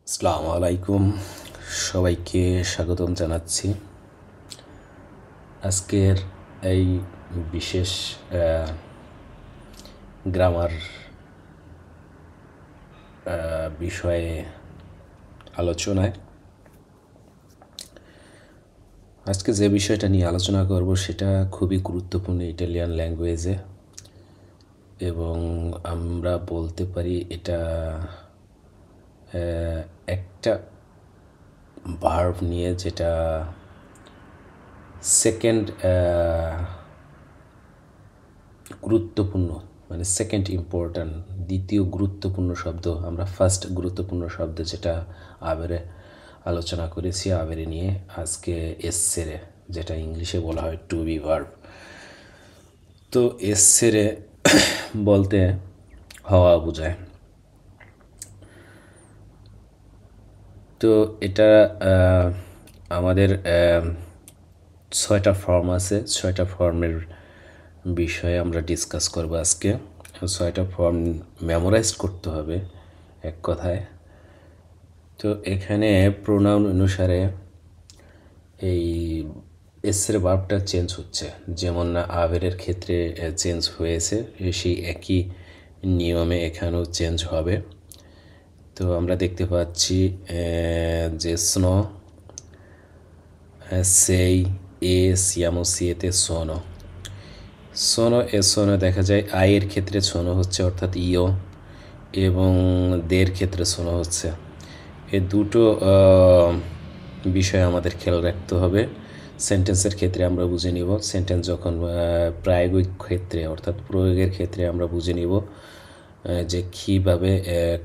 আসসালামু আলাইকুম, সবাইকে স্বাগতম জানাচ্ছি। আজকের এই বিশেষ গ্রামার বিষয়ে আলোচনায় আজকে যে বিষয়টা নিয়ে আলোচনা করব সেটা খুবই গুরুত্বপূর্ণ ইটালিয়ান ল্যাঙ্গুয়েজে, এবং আমরা বলতে পারি এটা একটা ভার্ব নিয়ে, যেটা সেকেন্ড গুরুত্বপূর্ণ, মানে সেকেন্ড ইম্পর্ট্যান্ট, দ্বিতীয় গুরুত্বপূর্ণ শব্দ। আমরা ফার্স্ট গুরুত্বপূর্ণ শব্দ যেটা আবেরে আলোচনা করেছি, আবেরে নিয়ে আজকে এসেরে, যেটা ইংলিশে বলা হয় টু বি ভার্ব। তো এসেরে বলতে হওয়া বোঝায়। তো এটা আমাদের 6টা ফর্ম আছে। 6টা ফর্মের বিষয়ে আমরা ডিসকাস করব আজকে। 6টা ফর্ম মেমোরাইজ করতে হবে এক কথায়। তো এখানে প্রোনাউন অনুসারে এই এসের ভার্বটা চেঞ্জ হচ্ছে, যেমন না আবেরের ক্ষেত্রে চেঞ্জ হয়েছে, সেই একই নিয়মে এখানেও চেঞ্জ হবে। তো আমরা দেখতে পাচ্ছি যে স্নো, সেই, এ, সিয়ামো, সিয়েতে সোনো। সোনো এ সোনো দেখা যায় আয়ের ক্ষেত্রে সোনো হচ্ছে, অর্থাৎ ইও, এবং দের ক্ষেত্রে সোনো হচ্ছে। এই দুটো বিষয় আমাদের খেয়াল রাখতে হবে। সেন্টেন্সের ক্ষেত্রে আমরা বুঝে নিব, সেন্টেন্স যখন প্রায়োগিক ক্ষেত্রে অর্থাৎ প্রয়োগের ক্ষেত্রে আমরা বুঝে নিব যে কীভাবে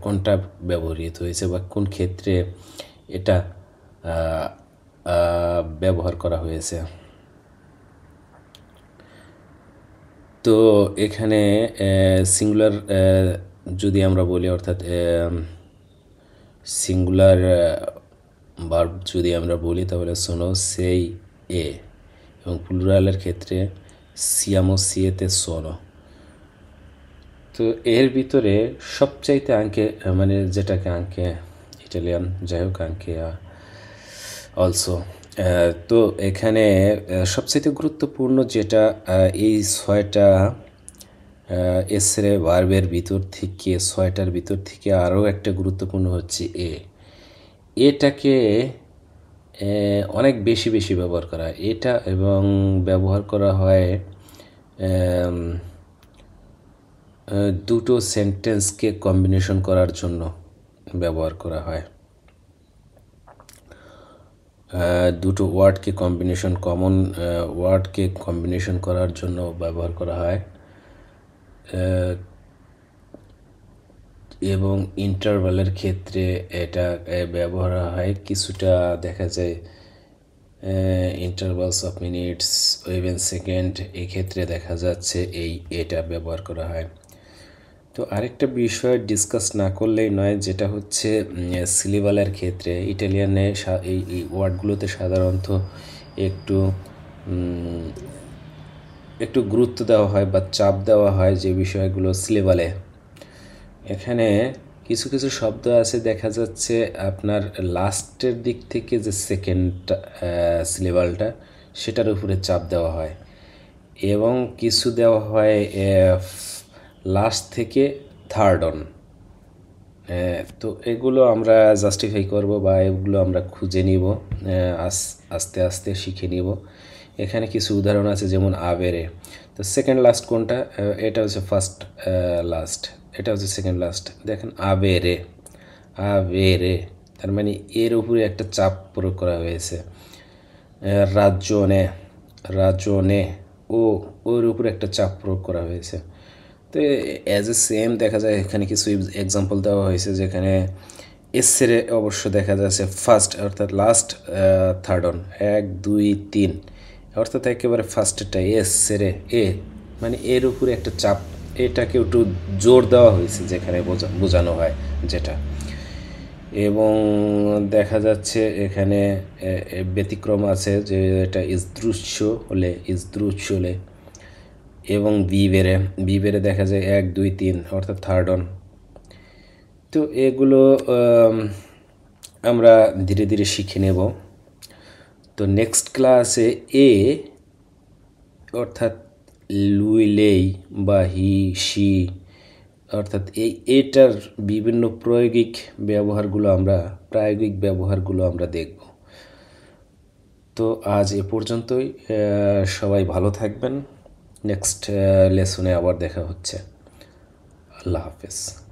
কোনটা ব্যবহৃত হয়েছে বা কোন ক্ষেত্রে এটা ব্যবহার করা হয়েছে। তো এখানে সিঙ্গুলার যদি আমরা বলি, অর্থাৎ সিঙ্গুলার ভার্ব যদি আমরা বলি, তাহলে শোনো সেই, এ, এবং প্লুরালের ক্ষেত্রে সিয়ামো, সিয়েতে সোনো। তো এর ভিতরে সবচাইতে আঙ্কে, মানে যেটাকে আঙ্কে ইটালিয়ান, যাই হোক আঙ্কে অলসো, তো এখানে সবচাইতে গুরুত্বপূর্ণ যেটা এই 6টা এসরে ভার্বের ভিতর থেকে, 6টার ভিতর থেকে আরও একটা গুরুত্বপূর্ণ হচ্ছে এ। এটাকে অনেক বেশি বেশি ব্যবহার করা হয় এটা, এবং ব্যবহার করা হয় দুটো সেন্টেন্সকে কম্বিনেশন করার জন্য ব্যবহার করা হয়। দুটো ওয়ার্ডকে কম্বিনেশন, কমন ওয়ার্ডকে কম্বিনেশন করার জন্য ব্যবহার করা হয়, এবং ইন্টারভালের ক্ষেত্রে এটা ব্যবহার হয় কিছুটা। দেখা যায় intervals of minutes, even second, এক্ষেত্রে দেখা যাচ্ছে এটা ব্যবহার করা হয়। তো আরেকটা বিষয় ডিসকাস না করলেই নয়, যেটা হচ্ছে সিলেবালের ক্ষেত্রে ইটালিয়ানে এই ওয়ার্ডগুলোতে সাধারণত একটু একটু গুরুত্ব দেওয়া হয় বা চাপ দেওয়া হয় যে বিষয়গুলো সিলেবালে। এখানে কিছু কিছু শব্দ আছে, দেখা যাচ্ছে আপনার লাস্টের দিক থেকে যে সেকেন্ড সিলেবালটা, সেটার উপরে চাপ দেওয়া হয়, এবং কিছু দেওয়া হয় লাস্ট থেকে থার্ড অন। তো এগুলো আমরা জাস্টিফাই করব বা এগুলো আমরা খুঁজে নিব, আস্তে আস্তে শিখে নিব। এখানে কিছু উদাহরণ আছে, যেমন আবেরে। তো সেকেন্ড লাস্ট কোনটা? এটা হচ্ছে ফার্স্ট লাস্ট, এটা হচ্ছে সেকেন্ড লাস্ট। দেখেন আবেরে, আবেরে, তার মানে এর উপরে একটা চাপ প্রয়োগ করা হয়েছে। রাজনে, রাজনে, ওর উপরে একটা চাপ প্রয়োগ করা হয়েছে। তো অ্যাজ এ সেম দেখা যায় এখানে কিছু এক্সাম্পল দেওয়া হয়েছে, যেখানে এসেরে অবশ্য দেখা যাচ্ছে ফার্স্ট, অর্থাৎ লাস্ট, থার্ড অন, 1 2 3, অর্থাৎ একেবারে ফার্স্টেরটা এসেরে, এ, মানে এর উপরে একটা চাপ, এটাকে একটু জোর দেওয়া হয়েছে যেখানে বোঝানো হয় যেটা। এবং দেখা যাচ্ছে এখানে ব্যতিক্রম আছে, যে এটা ইসদৃশ্য হলে, ইসদৃশ্য হলে, এবং বিবেরে দেখা যায় 1 2 3, অর্থাৎ থার্ড অন। তো এগুলো আমরা ধীরে ধীরে শিখে নেব। তো নেক্সট ক্লাসে এ অর্থাৎ লুইলেই বা হি সি অর্থাৎ এই এটার বিভিন্ন প্রায়োগিক ব্যবহারগুলো আমরা দেখব। তো আজ এ পর্যন্তই। সবাই ভালো থাকবেন। নেক্সট লেসনে আবার দেখা হচ্ছে। আল্লাহ হাফেজ।